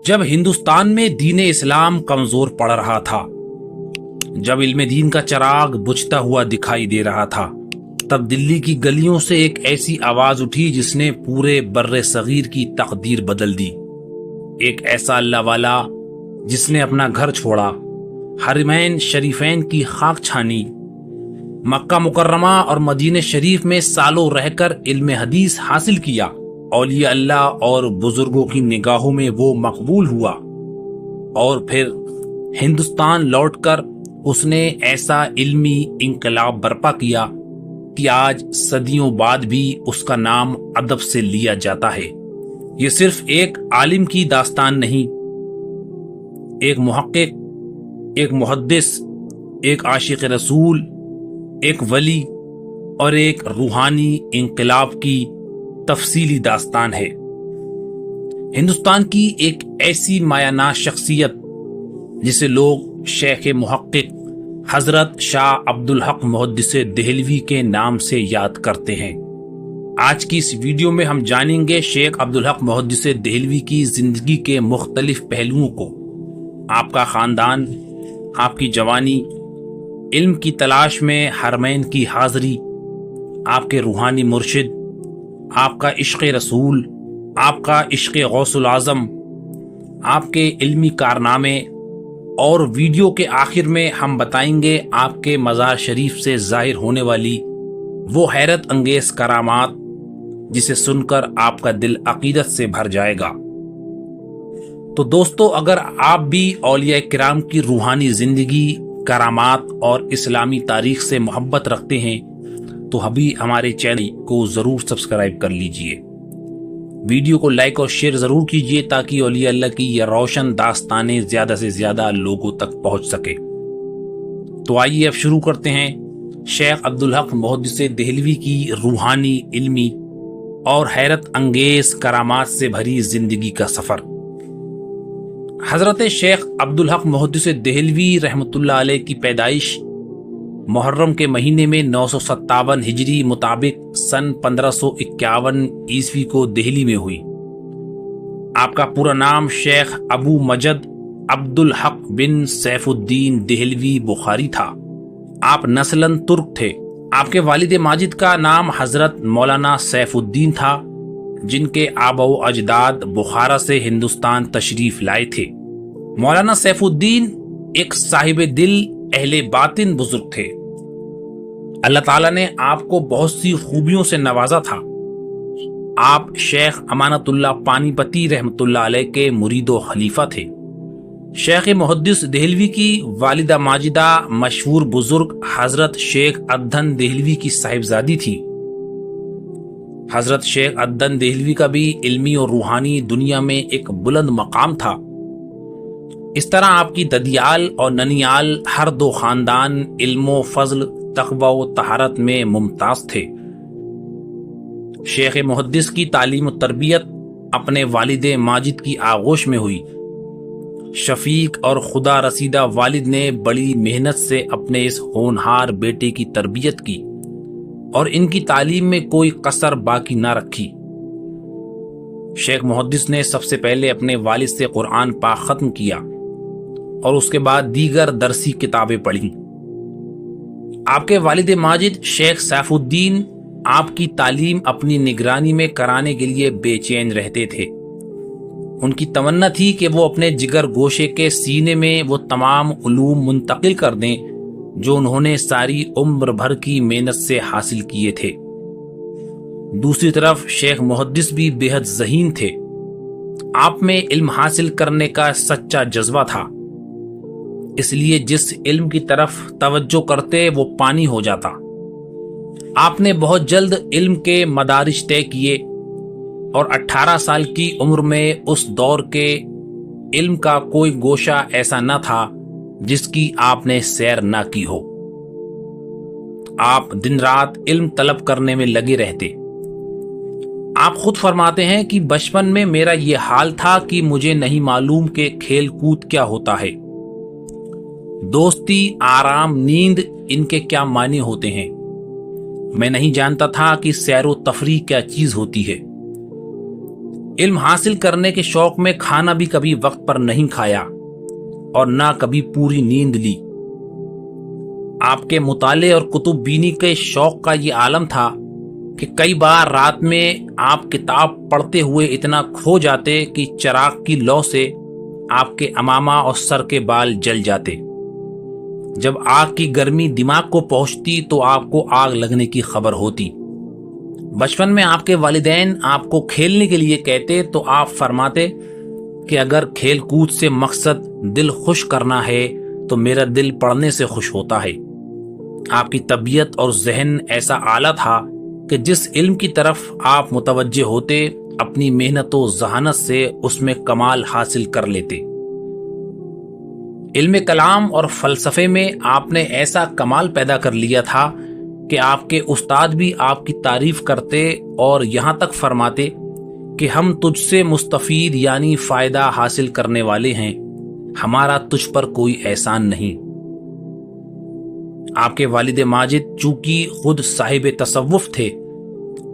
جب ہندوستان میں دین اسلام کمزور پڑ رہا تھا، جب علم دین کا چراغ بجھتا ہوا دکھائی دے رہا تھا، تب دلی کی گلیوں سے ایک ایسی آواز اٹھی جس نے پورے بر صغیر کی تقدیر بدل دی۔ ایک ایسا اللہ والا جس نے اپنا گھر چھوڑا، حرمین شریفین کی خاک چھانی، مکہ مکرمہ اور مدینہ شریف میں سالوں رہ کر علم حدیث حاصل کیا، اولیاء اللہ اور بزرگوں کی نگاہوں میں وہ مقبول ہوا، اور پھر ہندوستان لوٹ کر اس نے ایسا علمی انقلاب برپا کیا کہ آج صدیوں بعد بھی اس کا نام ادب سے لیا جاتا ہے۔ یہ صرف ایک عالم کی داستان نہیں، ایک محقق، ایک محدث، ایک عاشق رسول، ایک ولی اور ایک روحانی انقلاب کی تفصیلی داستان ہے۔ ہندوستان کی ایک ایسی مایہ ناز شخصیت جسے لوگ شیخ محقق حضرت شاہ عبدالحق محدث دہلوی کے نام سے یاد کرتے ہیں۔ آج کی اس ویڈیو میں ہم جانیں گے شیخ عبدالحق محدث دہلوی کی زندگی کے مختلف پہلوؤں کو، آپ کا خاندان، آپ کی جوانی، علم کی تلاش میں حرمین کی حاضری، آپ کے روحانی مرشد، آپ کا عشق رسول، آپ کا عشق غوث العظم، آپ کے علمی کارنامے، اور ویڈیو کے آخر میں ہم بتائیں گے آپ کے مزار شریف سے ظاہر ہونے والی وہ حیرت انگیز کرامات جسے سن کر آپ کا دل عقیدت سے بھر جائے گا۔ تو دوستو، اگر آپ بھی اولیاء کرام کی روحانی زندگی، کرامات اور اسلامی تاریخ سے محبت رکھتے ہیں تو ابھی ہمارے چینل کو ضرور سبسکرائب کر لیجئے، ویڈیو کو لائک اور شیئر ضرور کیجئے تاکہ اولیاء اللہ کی یہ روشن داستانیں زیادہ سے زیادہ لوگوں تک پہنچ سکے۔ تو آئیے اب شروع کرتے ہیں شیخ عبدالحق محدث دہلوی کی روحانی، علمی اور حیرت انگیز کرامات سے بھری زندگی کا سفر۔ حضرت شیخ عبدالحق محدث دہلوی رحمۃ اللہ علیہ کی پیدائش محرم کے مہینے میں 957 ہجری مطابق سن 1551 عیسوی کو دہلی میں ہوئی۔ آپ کا پورا نام شیخ ابو مجد عبدالحق بن سیف الدین دہلوی بخاری تھا۔ آپ نسلاً ترک تھے۔ آپ کے والد ماجد کا نام حضرت مولانا سیف الدین تھا، جن کے آبا و اجداد بخارا سے ہندوستان تشریف لائے تھے۔ مولانا سیف الدین ایک صاحب دل، اہل باطن بزرگ تھے۔ اللہ تعالیٰ نے آپ کو بہت سی خوبیوں سے نوازا تھا۔ آپ شیخ امانت اللہ پانی پتی رحمۃ اللہ علیہ کے مرید و خلیفہ تھے۔ شیخ محدث دہلوی کی والدہ ماجدہ مشہور بزرگ حضرت شیخ ادھن دہلوی کی صاحبزادی تھی۔ حضرت شیخ ادھن دہلوی کا بھی علمی اور روحانی دنیا میں ایک بلند مقام تھا۔ اس طرح آپ کی ددیال اور ننیال ہر دو خاندان علم و فضل، تقوی و طہارت میں ممتاز تھے۔ شیخ محدث کی تعلیم و تربیت اپنے والد ماجد کی آغوش میں ہوئی۔ شفیق اور خدا رسیدہ والد نے بڑی محنت سے اپنے اس ہونہار بیٹے کی تربیت کی اور ان کی تعلیم میں کوئی کسر باقی نہ رکھی۔ شیخ محدث نے سب سے پہلے اپنے والد سے قرآن پاک ختم کیا اور اس کے بعد دیگر درسی کتابیں پڑھیں۔ آپ کے والد ماجد شیخ سیف الدین آپ کی تعلیم اپنی نگرانی میں کرانے کے لیے بے چین رہتے تھے۔ ان کی تمنا تھی کہ وہ اپنے جگر گوشے کے سینے میں وہ تمام علوم منتقل کر دیں جو انہوں نے ساری عمر بھر کی محنت سے حاصل کیے تھے۔ دوسری طرف شیخ محدث بھی بے حد ذہین تھے۔ آپ میں علم حاصل کرنے کا سچا جذبہ تھا، اس لیے جس علم کی طرف توجہ کرتے وہ پانی ہو جاتا۔ آپ نے بہت جلد علم کے مدارج طے کیے اور 18 سال کی عمر میں اس دور کے علم کا کوئی گوشہ ایسا نہ تھا جس کی آپ نے سیر نہ کی ہو۔ آپ دن رات علم طلب کرنے میں لگے رہتے۔ آپ خود فرماتے ہیں کہ بچپن میں میرا یہ حال تھا کہ مجھے نہیں معلوم کہ کھیل کود کیا ہوتا ہے، دوستی، آرام، نیند ان کے کیا معنی ہوتے ہیں۔ میں نہیں جانتا تھا کہ سیر و تفریح کیا چیز ہوتی ہے۔ علم حاصل کرنے کے شوق میں کھانا بھی کبھی وقت پر نہیں کھایا اور نہ کبھی پوری نیند لی۔ آپ کے مطالعے اور کتب بینی کے شوق کا یہ عالم تھا کہ کئی بار رات میں آپ کتاب پڑھتے ہوئے اتنا کھو جاتے کہ چراغ کی لو سے آپ کے امامہ اور سر کے بال جل جاتے۔ جب آگ کی گرمی دماغ کو پہنچتی تو آپ کو آگ لگنے کی خبر ہوتی۔ بچپن میں آپ کے والدین آپ کو کھیلنے کے لیے کہتے تو آپ فرماتے کہ اگر کھیل کود سے مقصد دل خوش کرنا ہے تو میرا دل پڑھنے سے خوش ہوتا ہے۔ آپ کی طبیعت اور ذہن ایسا اعلیٰ تھا کہ جس علم کی طرف آپ متوجہ ہوتے اپنی محنت و ذہانت سے اس میں کمال حاصل کر لیتے۔ علم کلام اور فلسفے میں آپ نے ایسا کمال پیدا کر لیا تھا کہ آپ کے استاد بھی آپ کی تعریف کرتے اور یہاں تک فرماتے کہ ہم تجھ سے مستفید یعنی فائدہ حاصل کرنے والے ہیں، ہمارا تجھ پر کوئی احسان نہیں۔ آپ کے والد ماجد چونکہ خود صاحب تصوف تھے،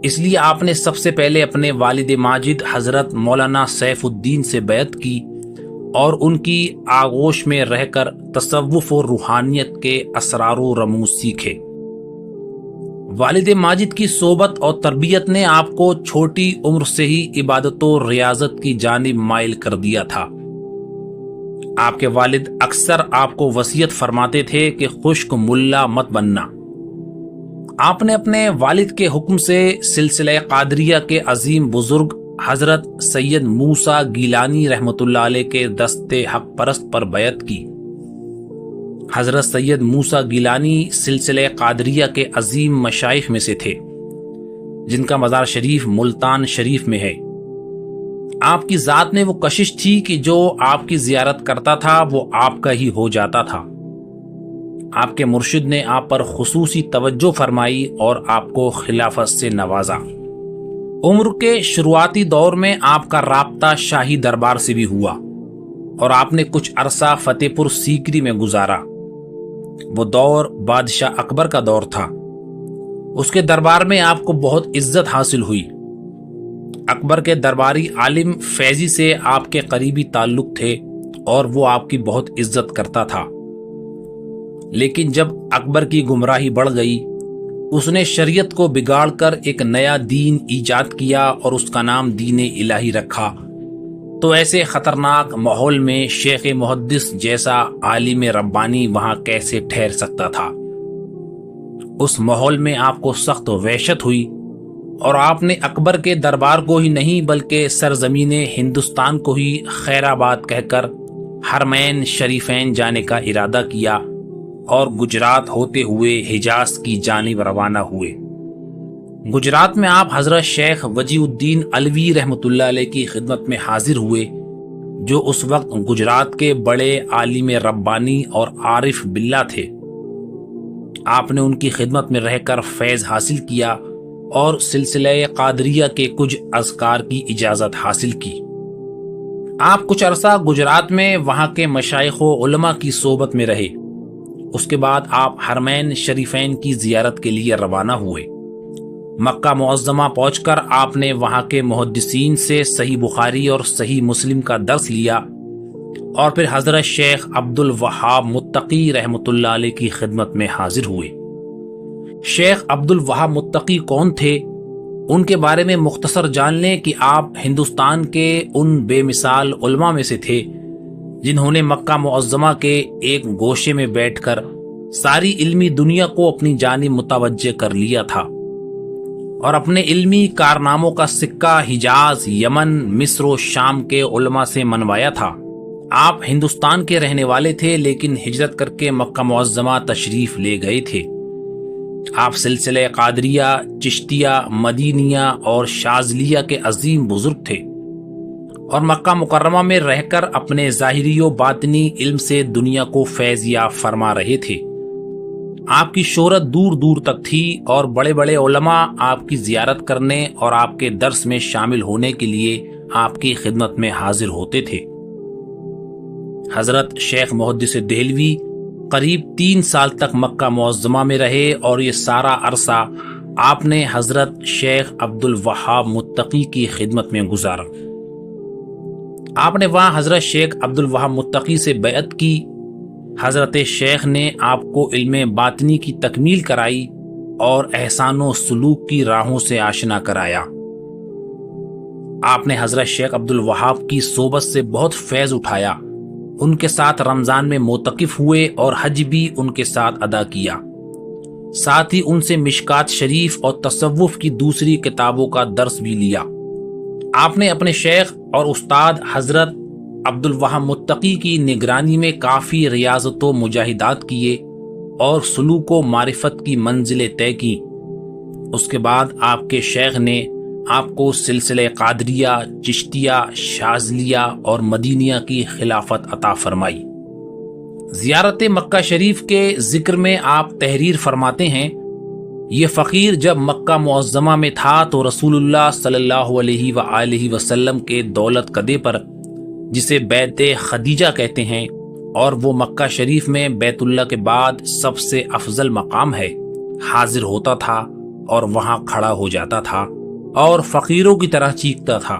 اس لیے آپ نے سب سے پہلے اپنے والد ماجد حضرت مولانا سیف الدین سے بیعت کی اور ان کی آغوش میں رہ کر تصوف و روحانیت کے اسرار و رموز سیکھے۔ والد ماجد کی صحبت اور تربیت نے آپ کو چھوٹی عمر سے ہی عبادت و ریاضت کی جانب مائل کر دیا تھا۔ آپ کے والد اکثر آپ کو وصیت فرماتے تھے کہ خشک ملا مت بننا۔ آپ نے اپنے والد کے حکم سے سلسلہ قادریہ کے عظیم بزرگ حضرت سید موسیٰ گیلانی رحمۃ اللہ علیہ کے دست حق پرست پر بیعت کی۔ حضرت سید موسیٰ گیلانی سلسلہ قادریہ کے عظیم مشائخ میں سے تھے، جن کا مزار شریف ملتان شریف میں ہے۔ آپ کی ذات میں وہ کشش تھی کہ جو آپ کی زیارت کرتا تھا وہ آپ کا ہی ہو جاتا تھا۔ آپ کے مرشد نے آپ پر خصوصی توجہ فرمائی اور آپ کو خلافت سے نوازا۔ عمر کے شروعاتی دور میں آپ کا رابطہ شاہی دربار سے بھی ہوا اور آپ نے کچھ عرصہ فتح پور سیکری میں گزارا۔ وہ دور بادشاہ اکبر کا دور تھا۔ اس کے دربار میں آپ کو بہت عزت حاصل ہوئی۔ اکبر کے درباری عالم فیضی سے آپ کے قریبی تعلق تھے اور وہ آپ کی بہت عزت کرتا تھا۔ لیکن جب اکبر کی گمراہی بڑھ گئی، اس نے شریعت کو بگاڑ کر ایک نیا دین ایجاد کیا اور اس کا نام دین الہی رکھا، تو ایسے خطرناک ماحول میں شیخ محدث جیسا عالم ربانی وہاں کیسے ٹھہر سکتا تھا؟ اس ماحول میں آپ کو سخت وحشت ہوئی اور آپ نے اکبر کے دربار کو ہی نہیں بلکہ سرزمین ہندوستان کو ہی خیر آباد کہہ کر حرمین شریفین جانے کا ارادہ کیا اور گجرات ہوتے ہوئے حجاز کی جانب روانہ ہوئے۔ گجرات میں آپ حضرت شیخ وجی الدین علوی رحمۃ اللہ علیہ کی خدمت میں حاضر ہوئے، جو اس وقت گجرات کے بڑے عالم ربانی اور عارف باللہ تھے۔ آپ نے ان کی خدمت میں رہ کر فیض حاصل کیا اور سلسلہ قادریہ کے کچھ اذکار کی اجازت حاصل کی۔ آپ کچھ عرصہ گجرات میں وہاں کے مشائخ و علماء کی صحبت میں رہے۔ اس کے بعد آپ حرمین شریفین کی زیارت کے لیے روانہ ہوئے۔ مکہ معظمہ پہنچ کر آپ نے وہاں کے محدثین سے صحیح بخاری اور صحیح مسلم کا درس لیا اور پھر حضرت شیخ عبد الوہاب متقی رحمۃ اللہ علیہ کی خدمت میں حاضر ہوئے۔ شیخ عبد الوہاب متقی کون تھے؟ ان کے بارے میں مختصر جان لیں کہ آپ ہندوستان کے ان بے مثال علماء میں سے تھے جنہوں نے مکہ معظمہ کے ایک گوشے میں بیٹھ کر ساری علمی دنیا کو اپنی جانب متوجہ کر لیا تھا اور اپنے علمی کارناموں کا سکہ حجاز، یمن، مصر و شام کے علماء سے منوایا تھا۔ آپ ہندوستان کے رہنے والے تھے لیکن ہجرت کر کے مکہ معظمہ تشریف لے گئے تھے۔ آپ سلسلہ قادریہ، چشتیہ، مدینیہ اور شاذلیہ کے عظیم بزرگ تھے اور مکہ مکرمہ میں رہ کر اپنے ظاہری و باطنی علم سے دنیا کو فیض یاب فرما رہے تھے۔ آپ کی شہرت دور دور تک تھی اور بڑے بڑے علماء آپ کی زیارت کرنے اور آپ کے درس میں شامل ہونے کے لیے آپ کی خدمت میں حاضر ہوتے تھے۔ حضرت شیخ محدث دہلوی قریب 3 سال تک مکہ معظمہ میں رہے اور یہ سارا عرصہ آپ نے حضرت شیخ عبد الوہاب متقی کی خدمت میں گزارا۔ آپ نے وہاں حضرت شیخ عبدالوہاب متقی سے بیعت کی۔ حضرت شیخ نے آپ کو علم باطنی کی تکمیل کرائی اور احسان و سلوک کی راہوں سے آشنا کرایا۔ آپ نے حضرت شیخ عبدالوہاب کی صحبت سے بہت فیض اٹھایا، ان کے ساتھ رمضان میں معتکف ہوئے اور حج بھی ان کے ساتھ ادا کیا، ساتھ ہی ان سے مشکات شریف اور تصوف کی دوسری کتابوں کا درس بھی لیا۔ آپ نے اپنے شیخ اور استاد حضرت عبدالوہاب متقی کی نگرانی میں کافی ریاضت و مجاہدات کیے اور سلوک و معرفت کی منزلیں طے کی۔ اس کے بعد آپ کے شیخ نے آپ کو سلسلہ قادریہ، چشتیہ، شاذلیہ اور مدینیہ کی خلافت عطا فرمائی۔ زیارت مکہ شریف کے ذکر میں آپ تحریر فرماتے ہیں، یہ فقیر جب مکہ معظمہ میں تھا تو رسول اللہ صلی اللہ علیہ وآلہ وسلم کے دولت قدے پر، جسے بیت خدیجہ کہتے ہیں، اور وہ مکہ شریف میں بیت اللہ کے بعد سب سے افضل مقام ہے، حاضر ہوتا تھا اور وہاں کھڑا ہو جاتا تھا اور فقیروں کی طرح چیختا تھا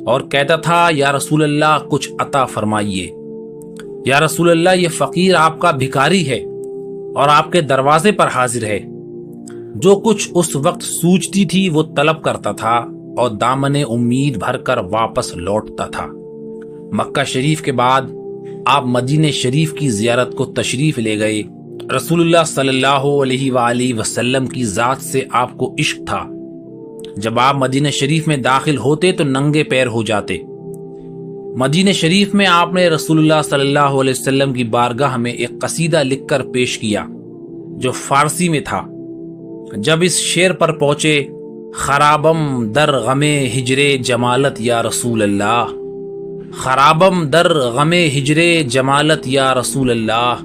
اور کہتا تھا، یا رسول اللہ کچھ عطا فرمائیے، یا رسول اللہ یہ فقیر آپ کا بھکاری ہے اور آپ کے دروازے پر حاضر ہے۔ جو کچھ اس وقت سوچتی تھی وہ طلب کرتا تھا اور دامن امید بھر کر واپس لوٹتا تھا۔ مکہ شریف کے بعد آپ مدینہ شریف کی زیارت کو تشریف لے گئے۔ رسول اللہ صلی اللہ علیہ وآلہ وسلم کی ذات سے آپ کو عشق تھا۔ جب آپ مدینہ شریف میں داخل ہوتے تو ننگے پیر ہو جاتے۔ مدینہ شریف میں آپ نے رسول اللہ صلی اللہ علیہ وسلم کی بارگاہ میں ایک قصیدہ لکھ کر پیش کیا جو فارسی میں تھا۔ جب اس شعر پر پہنچے، خرابم در غم ہجر جمالت یا رسول اللہ، خرابم در غم ہجر جمالت یا رسول اللہ،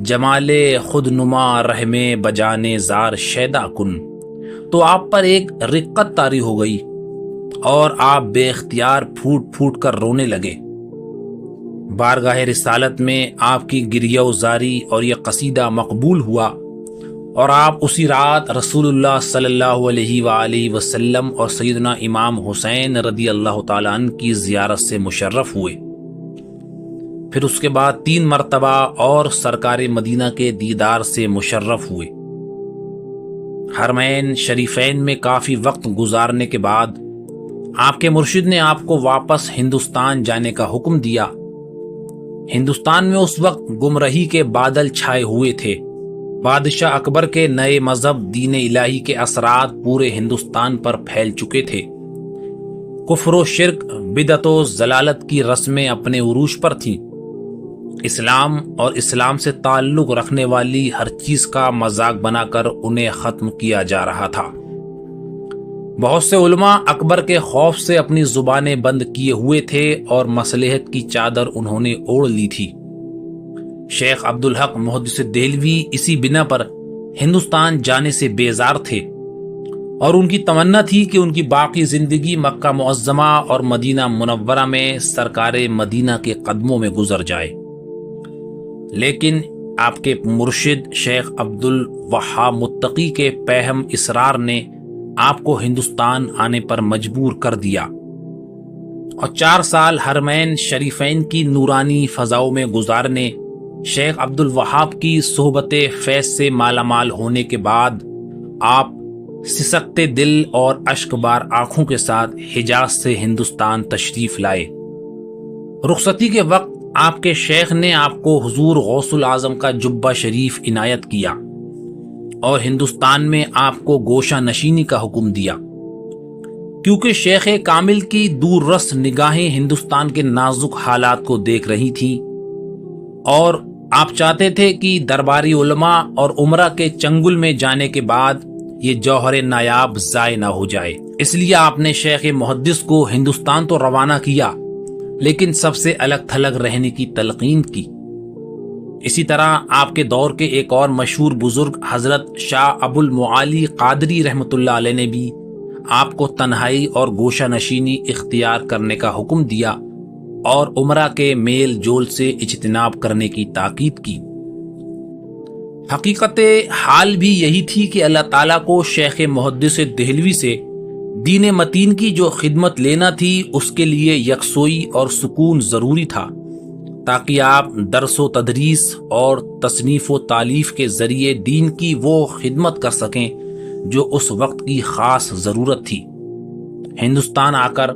جمال خود نما رحم بجانے زار شیدا کن، تو آپ پر ایک رقت طاری ہو گئی اور آپ بے اختیار پھوٹ پھوٹ کر رونے لگے۔ بارگاہ رسالت میں آپ کی گریہ و زاری اور یہ قصیدہ مقبول ہوا اور آپ اسی رات رسول اللہ صلی اللہ علیہ وآلہ وسلم اور سیدنا امام حسین رضی اللہ تعالیٰ عنہ کی زیارت سے مشرف ہوئے۔ پھر اس کے بعد 3 مرتبہ اور سرکار مدینہ کے دیدار سے مشرف ہوئے۔ حرمین شریفین میں کافی وقت گزارنے کے بعد آپ کے مرشد نے آپ کو واپس ہندوستان جانے کا حکم دیا۔ ہندوستان میں اس وقت گمراہی کے بادل چھائے ہوئے تھے۔ بادشاہ اکبر کے نئے مذہب دین الہی کے اثرات پورے ہندوستان پر پھیل چکے تھے۔ کفر و شرک، بدعت و ضلالت کی رسمیں اپنے عروج پر تھیں۔ اسلام اور اسلام سے تعلق رکھنے والی ہر چیز کا مذاق بنا کر انہیں ختم کیا جا رہا تھا۔ بہت سے علماء اکبر کے خوف سے اپنی زبانیں بند کیے ہوئے تھے اور مصلحت کی چادر انہوں نے اوڑھ لی تھی۔ شیخ عبدالحق محدث دہلوی اسی بنا پر ہندوستان جانے سے بیزار تھے اور ان کی تمنا تھی کہ ان کی باقی زندگی مکہ معظمہ اور مدینہ منورہ میں سرکار مدینہ کے قدموں میں گزر جائے، لیکن آپ کے مرشد شیخ عبدالوہاب متقی کے پیہم اصرار نے آپ کو ہندوستان آنے پر مجبور کر دیا اور 4 سال حرمین شریفین کی نورانی فضاؤں میں گزارنے، شیخ عبدالوہاب کی صحبت فیض سے مالا مال ہونے کے بعد آپ سسکتے دل اور اشک بار آنکھوں کے ساتھ حجاز سے ہندوستان تشریف لائے۔ رخصتی کے وقت آپ کے شیخ نے آپ کو حضور غوث العظم کا جبہ شریف عنایت کیا اور ہندوستان میں آپ کو گوشہ نشینی کا حکم دیا، کیونکہ شیخ کامل کی دور رس نگاہیں ہندوستان کے نازک حالات کو دیکھ رہی تھیں اور آپ چاہتے تھے کہ درباری علماء اور عمرہ کے چنگل میں جانے کے بعد یہ جوہر نایاب ضائع نہ ہو جائے۔ اس لیے آپ نے شیخ محدث کو ہندوستان تو روانہ کیا، لیکن سب سے الگ تھلگ رہنے کی تلقین کی۔ اسی طرح آپ کے دور کے ایک اور مشہور بزرگ حضرت شاہ ابو المعالی قادری رحمۃ اللہ علیہ نے بھی آپ کو تنہائی اور گوشہ نشینی اختیار کرنے کا حکم دیا اور عمرہ کے میل جول سے اجتناب کرنے کی تاکید کی۔ حقیقت حال بھی یہی تھی کہ اللہ تعالیٰ کو شیخ محدث دہلوی سے دین متین کی جو خدمت لینا تھی اس کے لیے یکسوئی اور سکون ضروری تھا تاکہ آپ درس و تدریس اور تصنیف و تالیف کے ذریعے دین کی وہ خدمت کر سکیں جو اس وقت کی خاص ضرورت تھی۔ ہندوستان آ کر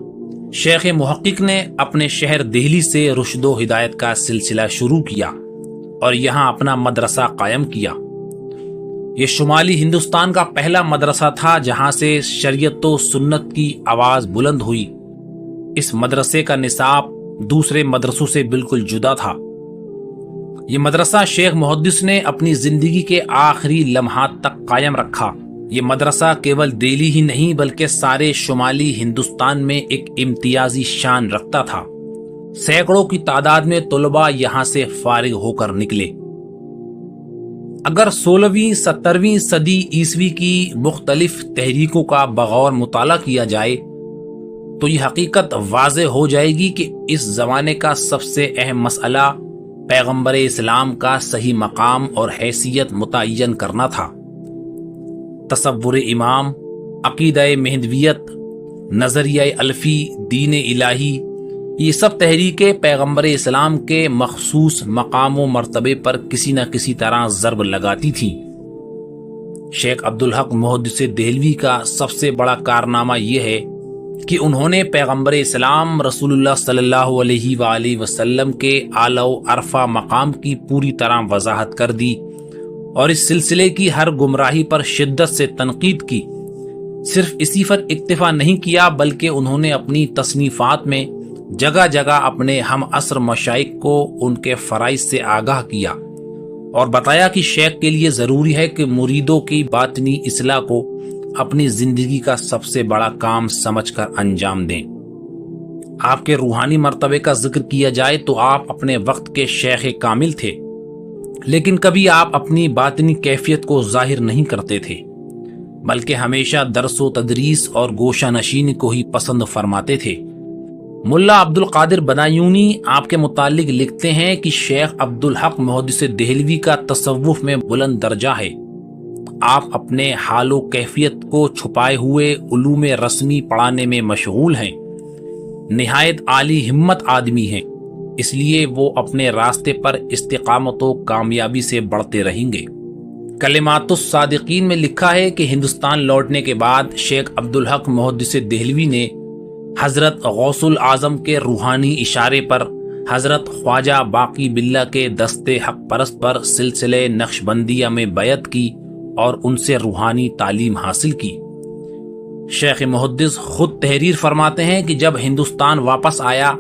شیخ محقق نے اپنے شہر دہلی سے رشد و ہدایت کا سلسلہ شروع کیا اور یہاں اپنا مدرسہ قائم کیا۔ یہ شمالی ہندوستان کا پہلا مدرسہ تھا جہاں سے شریعت و سنت کی آواز بلند ہوئی۔ اس مدرسے کا نصاب دوسرے مدرسوں سے بالکل جدا تھا۔ یہ مدرسہ شیخ محدث نے اپنی زندگی کے آخری لمحات تک قائم رکھا۔ یہ مدرسہ کیول دہلی ہی نہیں بلکہ سارے شمالی ہندوستان میں ایک امتیازی شان رکھتا تھا۔ سینکڑوں کی تعداد میں طلباء یہاں سے فارغ ہو کر نکلے۔ اگر 16ویں 17ویں صدی عیسوی کی مختلف تحریکوں کا بغور مطالعہ کیا جائے تو یہ حقیقت واضح ہو جائے گی کہ اس زمانے کا سب سے اہم مسئلہ پیغمبر اسلام کا صحیح مقام اور حیثیت متعین کرنا تھا۔ تصور امام، عقیدہ مہدویت، نظریہ الفی، دین الہی، یہ سب تحریکیں پیغمبر اسلام کے مخصوص مقام و مرتبے پر کسی نہ کسی طرح ضرب لگاتی تھیں۔ شیخ عبدالحق محدث دہلوی کا سب سے بڑا کارنامہ یہ ہے کہ انہوں نے پیغمبر اسلام رسول اللہ صلی اللہ علیہ وآلہ وسلم کے اعلی و عرفہ مقام کی پوری طرح وضاحت کر دی اور اس سلسلے کی ہر گمراہی پر شدت سے تنقید کی۔ صرف اسی پر اکتفا نہیں کیا بلکہ انہوں نے اپنی تصنیفات میں جگہ جگہ اپنے ہم عصر مشائخ کو ان کے فرائض سے آگاہ کیا اور بتایا کہ شیخ کے لیے ضروری ہے کہ مریدوں کی باطنی اصلاح کو اپنی زندگی کا سب سے بڑا کام سمجھ کر انجام دیں۔ آپ کے روحانی مرتبے کا ذکر کیا جائے تو آپ اپنے وقت کے شیخ کامل تھے، لیکن کبھی آپ اپنی باطنی کیفیت کو ظاہر نہیں کرتے تھے بلکہ ہمیشہ درس و تدریس اور گوشہ نشین کو ہی پسند فرماتے تھے۔ ملا عبد القادر بدایونی آپ کے متعلق لکھتے ہیں کہ شیخ عبدالحق محدث دہلوی کا تصوف میں بلند درجہ ہے۔ آپ اپنے حال و کیفیت کو چھپائے ہوئے علوم رسمی پڑھانے میں مشغول ہیں۔ نہایت عالی ہمت آدمی ہیں، اس لیے وہ اپنے راستے پر استقامت و کامیابی سے بڑھتے رہیں گے۔ کلمات الصادقین میں لکھا ہے کہ ہندوستان لوٹنے کے بعد شیخ عبدالحق محدث دہلوی نے حضرت غوث العظم کے روحانی اشارے پر حضرت خواجہ باقی باللہ کے دستے حق پرست پر سلسلے نقشبندیہ میں بیعت کی اور ان سے روحانی تعلیم حاصل کی۔ شیخ محدث خود تحریر فرماتے ہیں کہ جب ہندوستان واپس آیا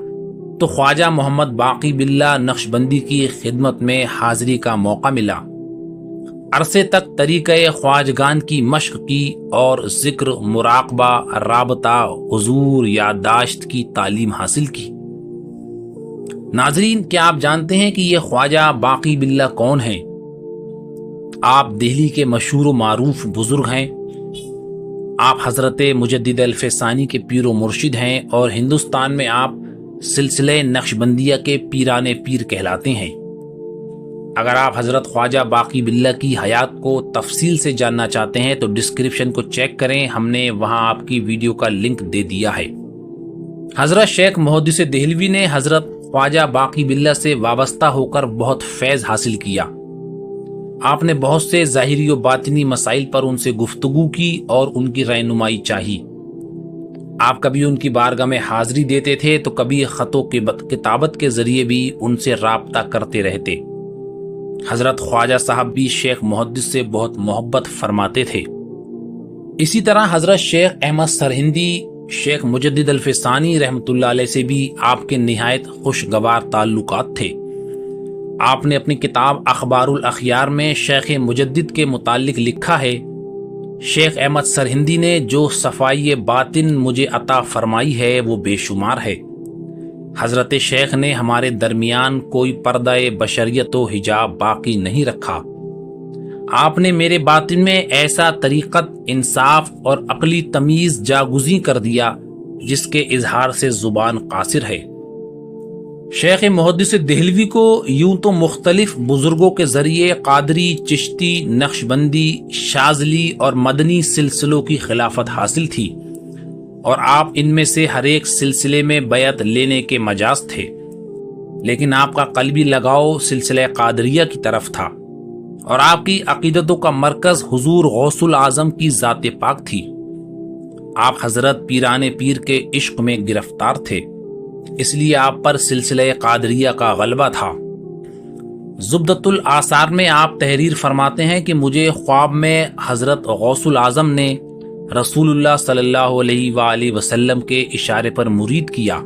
تو خواجہ محمد باقی باللہ نقشبندی کی خدمت میں حاضری کا موقع ملا۔ عرصے تک طریقہ خواجگان کی مشق کی اور ذکر، مراقبہ، رابطہ، حضور، یادداشت کی تعلیم حاصل کی۔ ناظرین، کیا آپ جانتے ہیں کہ یہ خواجہ باقی باللہ کون ہیں؟ آپ دہلی کے مشہور و معروف بزرگ ہیں۔ آپ حضرت مجدد الفسانی کے پیر و مرشد ہیں اور ہندوستان میں آپ سلسلہ نقشبندیہ کے پیرانے پیر کہلاتے ہیں۔ اگر آپ حضرت خواجہ باقی باللہ کی حیات کو تفصیل سے جاننا چاہتے ہیں تو ڈسکرپشن کو چیک کریں، ہم نے وہاں آپ کی ویڈیو کا لنک دے دیا ہے۔ حضرت شیخ محدث دہلوی نے حضرت خواجہ باقی باللہ سے وابستہ ہو کر بہت فیض حاصل کیا۔ آپ نے بہت سے ظاہری و باطنی مسائل پر ان سے گفتگو کی اور ان کی رہنمائی چاہی۔ آپ کبھی ان کی بارگاہ میں حاضری دیتے تھے تو کبھی خط و کتابت کے ذریعے بھی ان سے رابطہ کرتے رہتے۔ حضرت خواجہ صاحب بھی شیخ محدث سے بہت محبت فرماتے تھے۔ اسی طرح حضرت شیخ احمد سرہندی، شیخ مجدد الفسانی رحمۃ اللہ علیہ سے بھی آپ کے نہایت خوشگوار تعلقات تھے۔ آپ نے اپنی کتاب اخبار الاخیار میں شیخ مجدد کے متعلق لکھا ہے، شیخ احمد سرہندی نے جو صفائی باطن مجھے عطا فرمائی ہے وہ بے شمار ہے۔ حضرت شیخ نے ہمارے درمیان کوئی پردہ بشریت و حجاب باقی نہیں رکھا۔ آپ نے میرے باطن میں ایسا طریقت، انصاف اور عقلی تمیز جاگزیں کر دیا جس کے اظہار سے زبان قاصر ہے۔ شیخ محدث دہلوی کو یوں تو مختلف بزرگوں کے ذریعے قادری، چشتی، نقشبندی، شاذلی اور مدنی سلسلوں کی خلافت حاصل تھی، اور آپ ان میں سے ہر ایک سلسلے میں بیعت لینے کے مجاز تھے، لیکن آپ کا قلبی لگاؤ سلسلہ قادریہ کی طرف تھا، اور آپ کی عقیدتوں کا مرکز حضور غوث العظم کی ذات پاک تھی۔ آپ حضرت پیران پیر کے عشق میں گرفتار تھے، اس لیے آپ پر سلسلہ قادریہ کا غلبہ تھا۔ زبدۃ الآثار میں آپ تحریر فرماتے ہیں کہ مجھے خواب میں حضرت غوث العظم نے رسول اللہ صلی اللہ علیہ وآلہ وسلم کے اشارے پر مرید کیا،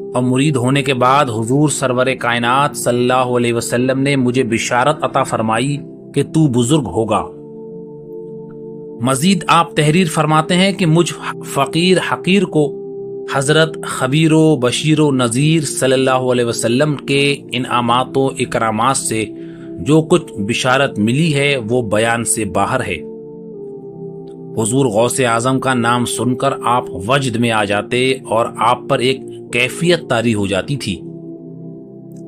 اور مرید ہونے کے بعد حضور سرور کائنات صلی اللہ علیہ وسلم نے مجھے بشارت عطا فرمائی کہ تو بزرگ ہوگا۔ مزید آپ تحریر فرماتے ہیں کہ مجھ فقیر حقیر کو حضرت خبیر و بشیر و نذیر صلی اللہ علیہ وسلم کے انعامات و اکرامات سے جو کچھ بشارت ملی ہے وہ بیان سے باہر ہے۔ حضور غوث اعظم کا نام سن کر آپ وجد میں آ جاتے اور آپ پر ایک کیفیت طاری ہو جاتی تھی۔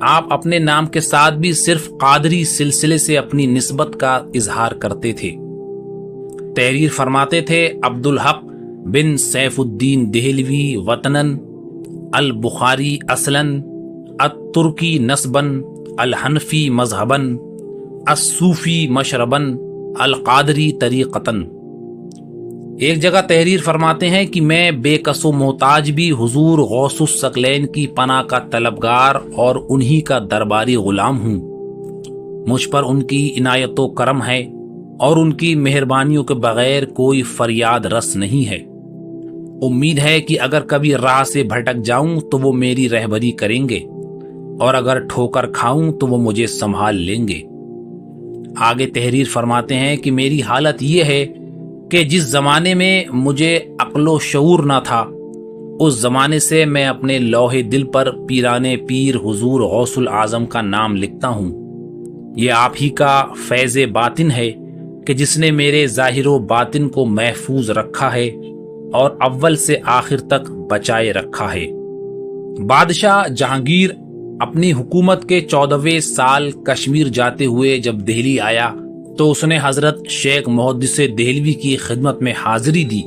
آپ اپنے نام کے ساتھ بھی صرف قادری سلسلے سے اپنی نسبت کا اظہار کرتے تھے۔ تحریر فرماتے تھے عبدالحق بن سیف الدین دہلوی وطنن، البخاری اصلاً، الترکی نسباً، الحنفی مذہباً، الصوفی مشرباً، القادری طریقتاً۔ ایک جگہ تحریر فرماتے ہیں کہ میں بے کس و محتاج بھی حضور غوث الثقلین کی پناہ کا طلبگار اور انہی کا درباری غلام ہوں۔ مجھ پر ان کی عنایت و کرم ہے اور ان کی مہربانیوں کے بغیر کوئی فریاد رس نہیں ہے۔ امید ہے کہ اگر کبھی راہ سے بھٹک جاؤں تو وہ میری رہبری کریں گے، اور اگر ٹھوکر کھاؤں تو وہ مجھے سنبھال لیں گے۔ آگے تحریر فرماتے ہیں کہ میری حالت یہ ہے کہ جس زمانے میں مجھے عقل و شعور نہ تھا، اس زمانے سے میں اپنے لوح دل پر پیران پیر حضور غوث العظم کا نام لکھتا ہوں۔ یہ آپ ہی کا فیض باطن ہے کہ جس نے میرے ظاہر و باطن کو محفوظ رکھا ہے اور اول سے آخر تک بچائے رکھا ہے۔ بادشاہ جہانگیر اپنی حکومت کے 14ویں سال کشمیر جاتے ہوئے جب دہلی آیا تو اس نے حضرت شیخ محدث دہلوی کی خدمت میں حاضری دی۔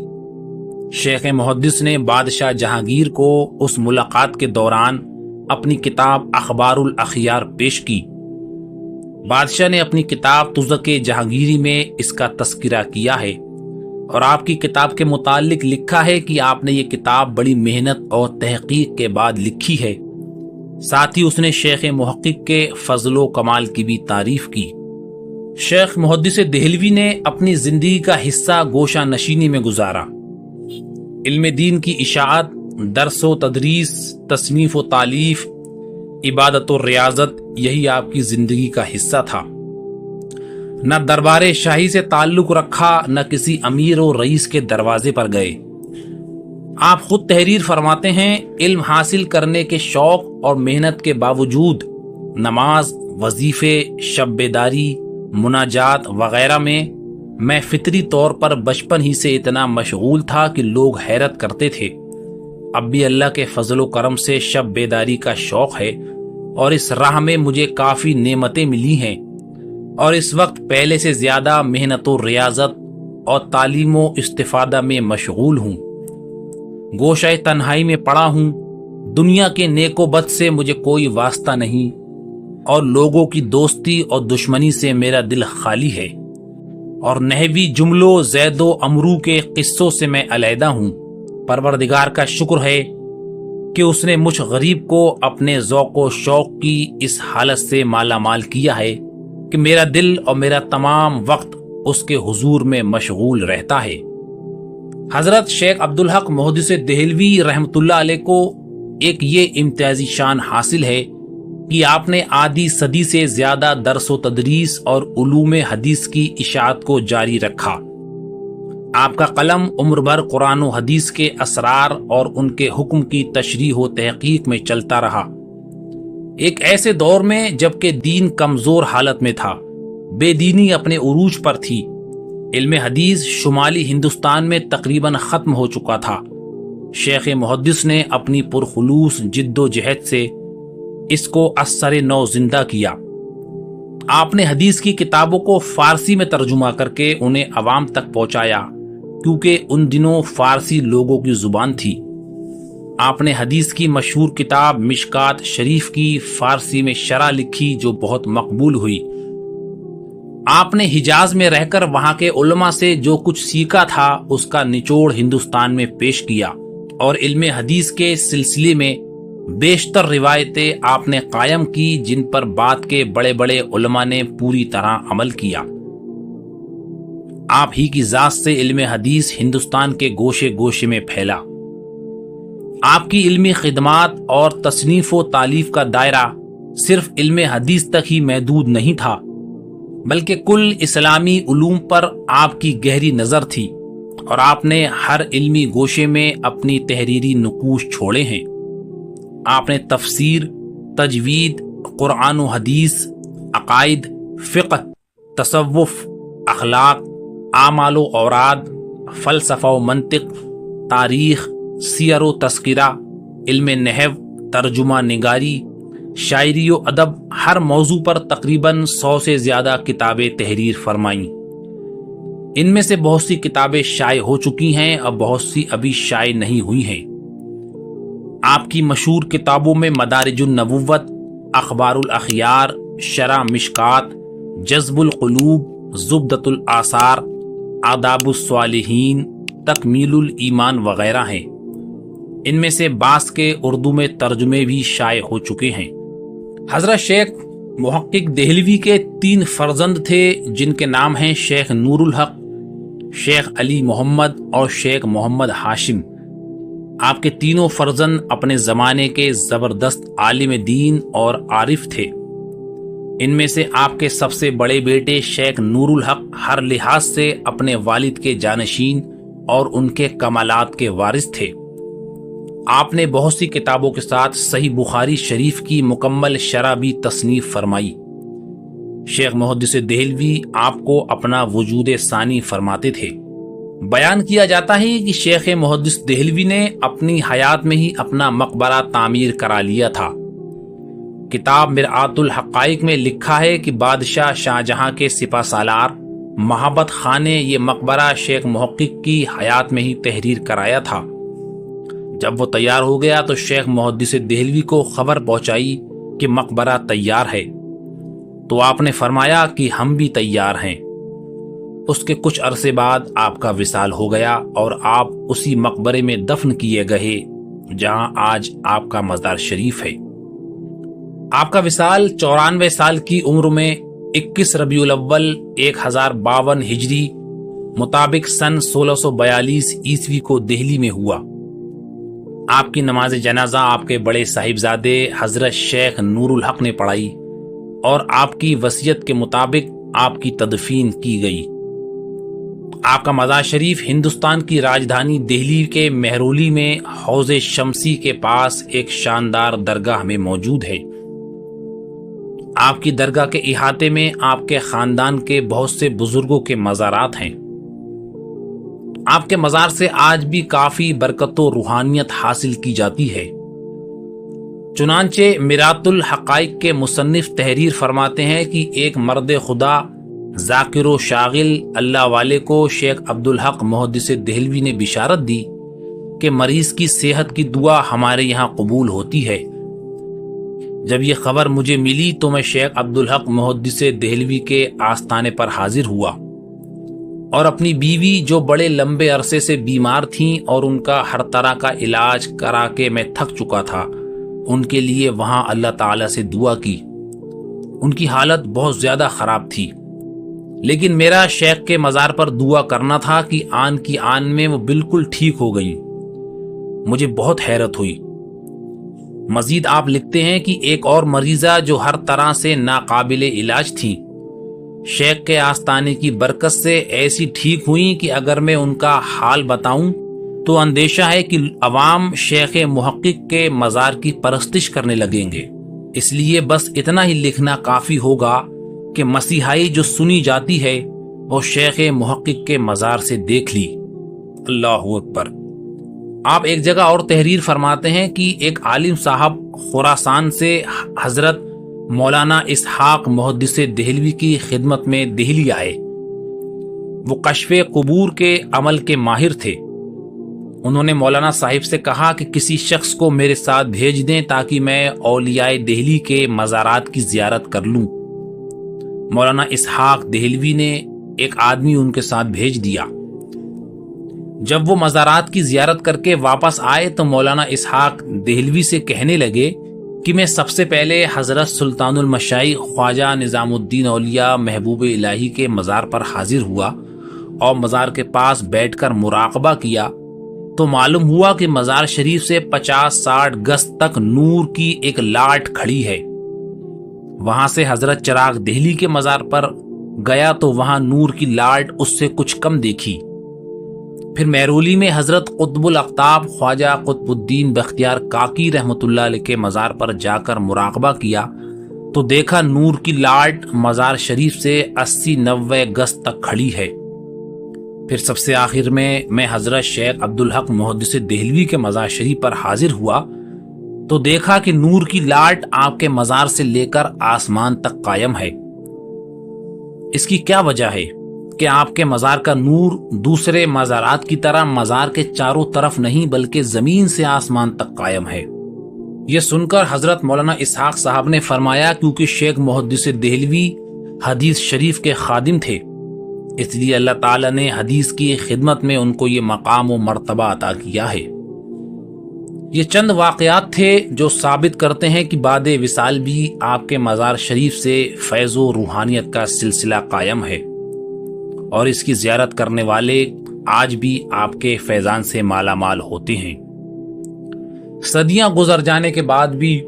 شیخ محدث نے بادشاہ جہانگیر کو اس ملاقات کے دوران اپنی کتاب اخبار الاخیار پیش کی۔ بادشاہ نے اپنی کتاب تزک جہانگیری میں اس کا تذکرہ کیا ہے، اور آپ کی کتاب کے متعلق لکھا ہے کہ آپ نے یہ کتاب بڑی محنت اور تحقیق کے بعد لکھی ہے۔ ساتھ ہی اس نے شیخ محقق کے فضل و کمال کی بھی تعریف کی۔ شیخ محدث دہلوی نے اپنی زندگی کا حصہ گوشہ نشینی میں گزارا۔ علم دین کی اشاعت، درس و تدریس، تصنیف و تالیف، عبادت و ریاضت، یہی آپ کی زندگی کا حصہ تھا۔ نہ دربار شاہی سے تعلق رکھا، نہ کسی امیر و رئیس کے دروازے پر گئے۔ آپ خود تحریر فرماتے ہیں علم حاصل کرنے کے شوق اور محنت کے باوجود نماز، وظیفے، شب بیداری، مناجات وغیرہ میں فطری طور پر بچپن ہی سے اتنا مشغول تھا کہ لوگ حیرت کرتے تھے۔ اب بھی اللہ کے فضل و کرم سے شب بیداری کا شوق ہے، اور اس راہ میں مجھے کافی نعمتیں ملی ہیں، اور اس وقت پہلے سے زیادہ محنت و ریاضت اور تعلیم و استفادہ میں مشغول ہوں۔ گوشہ تنہائی میں پڑا ہوں، دنیا کے نیک و بد سے مجھے کوئی واسطہ نہیں، اور لوگوں کی دوستی اور دشمنی سے میرا دل خالی ہے، اور نحوی جملوں، زید و امرو کے قصوں سے میں علیحدہ ہوں۔ پروردگار کا شکر ہے کہ اس نے مجھ غریب کو اپنے ذوق و شوق کی اس حالت سے مالا مال کیا ہے کہ میرا دل اور میرا تمام وقت اس کے حضور میں مشغول رہتا ہے۔ حضرت شیخ عبدالحق محدث دہلوی رحمۃ اللہ علیہ کو ایک یہ امتیازی شان حاصل ہے کہ آپ نے آدھی صدی سے زیادہ درس و تدریس اور علوم حدیث کی اشاعت کو جاری رکھا۔ آپ کا قلم عمر بھر قرآن و حدیث کے اسرار اور ان کے حکم کی تشریح و تحقیق میں چلتا رہا۔ ایک ایسے دور میں جبکہ دین کمزور حالت میں تھا، بے دینی اپنے عروج پر تھی، علم حدیث شمالی ہندوستان میں تقریباً ختم ہو چکا تھا، شیخ محدث نے اپنی پرخلوص جد و جہد سے اس کو اثر نو زندہ کیا۔ آپ نے حدیث کی کتابوں کو فارسی میں ترجمہ کر کے انہیں عوام تک پہنچایا، کیونکہ ان دنوں فارسی لوگوں کی زبان تھی۔ آپ نے حدیث کی مشہور کتاب مشکات شریف کی فارسی میں شرح لکھی جو بہت مقبول ہوئی۔ آپ نے حجاز میں رہ کر وہاں کے علماء سے جو کچھ سیکھا تھا اس کا نچوڑ ہندوستان میں پیش کیا، اور علم حدیث کے سلسلے میں بیشتر روایتیں آپ نے قائم کی جن پر بعد کے بڑے بڑے علماء نے پوری طرح عمل کیا۔ آپ ہی کی ذات سے علم حدیث ہندوستان کے گوشے گوشے میں پھیلا۔ آپ کی علمی خدمات اور تصنیف و تالیف کا دائرہ صرف علم حدیث تک ہی محدود نہیں تھا، بلکہ کل اسلامی علوم پر آپ کی گہری نظر تھی، اور آپ نے ہر علمی گوشے میں اپنی تحریری نقوش چھوڑے ہیں۔ آپ نے تفسیر، تجوید، قرآن و حدیث، عقائد، فقہ، تصوف، اخلاق، اعمال و اوراد، فلسفہ و منطق، تاریخ، سیر و تذکرہ، علم نحو، ترجمہ نگاری، شاعری و ادب، ہر موضوع پر تقریباً 100 سے زیادہ کتابیں تحریر فرمائیں۔ ان میں سے بہت سی کتابیں شائع ہو چکی ہیں اور بہت سی ابھی شائع نہیں ہوئی ہیں۔ آپ کی مشہور کتابوں میں مدارج النبوت، اخبار الاخیار، شرح مشکات، جذب القلوب، زبدۃ الآثار، آداب الصالحین، تکمیل الایمان وغیرہ ہیں۔ ان میں سے بعض کے اردو میں ترجمے بھی شائع ہو چکے ہیں۔ حضرت شیخ محقق دہلوی کے 3 فرزند تھے جن کے نام ہیں شیخ نور الحق، شیخ علی محمد اور شیخ محمد ہاشم۔ آپ کے تینوں فرزند اپنے زمانے کے زبردست عالم دین اور عارف تھے۔ ان میں سے آپ کے سب سے بڑے بیٹے شیخ نور الحق ہر لحاظ سے اپنے والد کے جانشین اور ان کے کمالات کے وارث تھے۔ آپ نے بہت سی کتابوں کے ساتھ صحیح بخاری شریف کی مکمل شرح بھی تصنیف فرمائی۔ شیخ محدث دہلوی آپ کو اپنا وجود ثانی فرماتے تھے۔ بیان کیا جاتا ہے کہ شیخ محدث دہلوی نے اپنی حیات میں ہی اپنا مقبرہ تعمیر کرا لیا تھا۔ کتاب مرآت الحقائق میں لکھا ہے کہ بادشاہ شاہ جہاں کے سپہ سالار محبت خان نے یہ مقبرہ شیخ محقق کی حیات میں ہی تحریر کرایا تھا۔ جب وہ تیار ہو گیا تو شیخ محدث دہلوی کو خبر پہنچائی کہ مقبرہ تیار ہے، تو آپ نے فرمایا کہ ہم بھی تیار ہیں۔ اس کے کچھ عرصے بعد آپ کا وصال ہو گیا اور آپ اسی مقبرے میں دفن کیے گئے جہاں آج آپ کا مزار شریف ہے۔ آپ کا وصال 94 سال کی عمر میں 21 ربیع الاول 1052 ہجری مطابق سن 1642 عیسوی کو دہلی میں ہوا۔ آپ کی نماز جنازہ آپ کے بڑے صاحبزادے حضرت شیخ نور الحق نے پڑھائی اور آپ کی وصیت کے مطابق آپ کی تدفین کی گئی۔ آپ کا مزار شریف ہندوستان کی راجدھانی دہلی کے مہرولی میں حوض شمسی کے پاس ایک شاندار درگاہ میں موجود ہے۔ آپ کی درگاہ کے احاطے میں آپ کے خاندان کے بہت سے بزرگوں کے مزارات ہیں۔ آپ کے مزار سے آج بھی کافی برکت و روحانیت حاصل کی جاتی ہے۔ چنانچہ مرآت الحقائق کے مصنف تحریر فرماتے ہیں کہ ایک مرد خدا ذاکر و شاغل اللہ والے کو شیخ عبدالحق محدث دہلوی نے بشارت دی کہ مریض کی صحت کی دعا ہمارے یہاں قبول ہوتی ہے۔ جب یہ خبر مجھے ملی تو میں شیخ عبدالحق محدث دہلوی کے آستانے پر حاضر ہوا اور اپنی بیوی جو بڑے لمبے عرصے سے بیمار تھیں اور ان کا ہر طرح کا علاج کرا کے میں تھک چکا تھا، ان کے لیے وہاں اللہ تعالیٰ سے دعا کی۔ ان کی حالت بہت زیادہ خراب تھی، لیکن میرا شیخ کے مزار پر دعا کرنا تھا کہ آن کی آن میں وہ بالکل ٹھیک ہو گئیں۔ مجھے بہت حیرت ہوئی۔ مزید آپ لکھتے ہیں کہ ایک اور مریضہ جو ہر طرح سے ناقابل علاج تھی، شیخ کے آستانے کی برکت سے ایسی ٹھیک ہوئیں کہ اگر میں ان کا حال بتاؤں تو اندیشہ ہے کہ عوام شیخ محقق کے مزار کی پرستش کرنے لگیں گے۔ اس لیے بس اتنا ہی لکھنا کافی ہوگا کہ مسیحائی جو سنی جاتی ہے وہ شیخ محقق کے مزار سے دیکھ لی۔ اللہ اکبر۔ آپ ایک جگہ اور تحریر فرماتے ہیں کہ ایک عالم صاحب خراسان سے حضرت مولانا اسحاق محدث دہلوی کی خدمت میں دہلی آئے۔ وہ کشف قبور کے عمل کے ماہر تھے۔ انہوں نے مولانا صاحب سے کہا کہ کسی شخص کو میرے ساتھ بھیج دیں تاکہ میں اولیاء دہلی کے مزارات کی زیارت کر لوں۔ مولانا اسحاق دہلوی نے ایک آدمی ان کے ساتھ بھیج دیا۔ جب وہ مزارات کی زیارت کر کے واپس آئے تو مولانا اسحاق دہلوی سے کہنے لگے کہ میں سب سے پہلے حضرت سلطان المشائخ خواجہ نظام الدین اولیاء محبوب الہی کے مزار پر حاضر ہوا اور مزار کے پاس بیٹھ کر مراقبہ کیا تو معلوم ہوا کہ مزار شریف سے 50-60 گز تک نور کی ایک لاٹ کھڑی ہے۔ وہاں سے حضرت چراغ دہلی کے مزار پر گیا تو وہاں نور کی لاٹ اس سے کچھ کم دیکھی۔ پھر مہرولی میں حضرت قطب الاقطاب خواجہ قطب الدین بختیار کاکی رحمۃ اللہ علیہ کے مزار پر جا کر مراقبہ کیا تو دیکھا نور کی لاٹ مزار شریف سے 80-90 گز تک کھڑی ہے۔ پھر سب سے آخر میں حضرت شیخ عبدالحق محدث دہلوی کے مزار شریف پر حاضر ہوا تو دیکھا کہ نور کی لاٹ آپ کے مزار سے لے کر آسمان تک قائم ہے۔ اس کی کیا وجہ ہے کہ آپ کے مزار کا نور دوسرے مزارات کی طرح مزار کے چاروں طرف نہیں بلکہ زمین سے آسمان تک قائم ہے؟ یہ سن کر حضرت مولانا اسحاق صاحب نے فرمایا کیونکہ شیخ محدث دہلوی حدیث شریف کے خادم تھے، اس لیے اللہ تعالیٰ نے حدیث کی خدمت میں ان کو یہ مقام و مرتبہ عطا کیا ہے۔ یہ چند واقعات تھے جو ثابت کرتے ہیں کہ بعد وصال بھی آپ کے مزار شریف سے فیض و روحانیت کا سلسلہ قائم ہے اور اس کی زیارت کرنے والے آج بھی آپ کے فیضان سے مالا مال ہوتے ہیں۔ صدیاں گزر جانے کے بعد بھی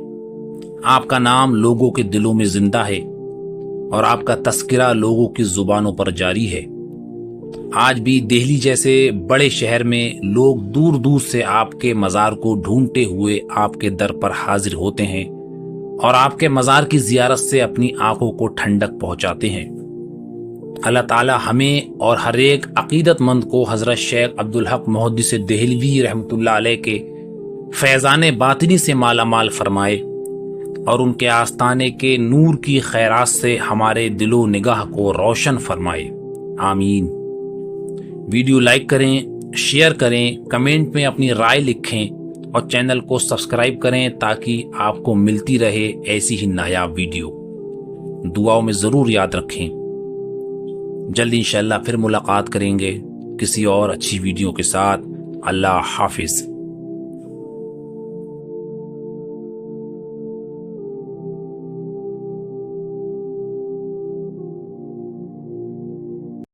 آپ کا نام لوگوں کے دلوں میں زندہ ہے اور آپ کا تذکرہ لوگوں کی زبانوں پر جاری ہے۔ آج بھی دہلی جیسے بڑے شہر میں لوگ دور دور سے آپ کے مزار کو ڈھونڈتے ہوئے آپ کے در پر حاضر ہوتے ہیں اور آپ کے مزار کی زیارت سے اپنی آنکھوں کو ٹھنڈک پہنچاتے ہیں۔ اللہ تعالی ہمیں اور ہر ایک عقیدت مند کو حضرت شیخ عبدالحق محدث دہلوی رحمۃ اللہ علیہ کے فیضان باطنی سے مالا مال فرمائے اور ان کے آستانے کے نور کی خیرات سے ہمارے دل و نگاہ کو روشن فرمائے، آمین۔ ویڈیو لائک کریں، شیئر کریں، کمنٹ میں اپنی رائے لکھیں اور چینل کو سبسکرائب کریں تاکہ آپ کو ملتی رہے ایسی ہی نایاب ویڈیو۔ دعاؤں میں ضرور یاد رکھیں۔ جلد انشاءاللہ پھر ملاقات کریں گے کسی اور اچھی ویڈیو کے ساتھ۔ اللہ حافظ۔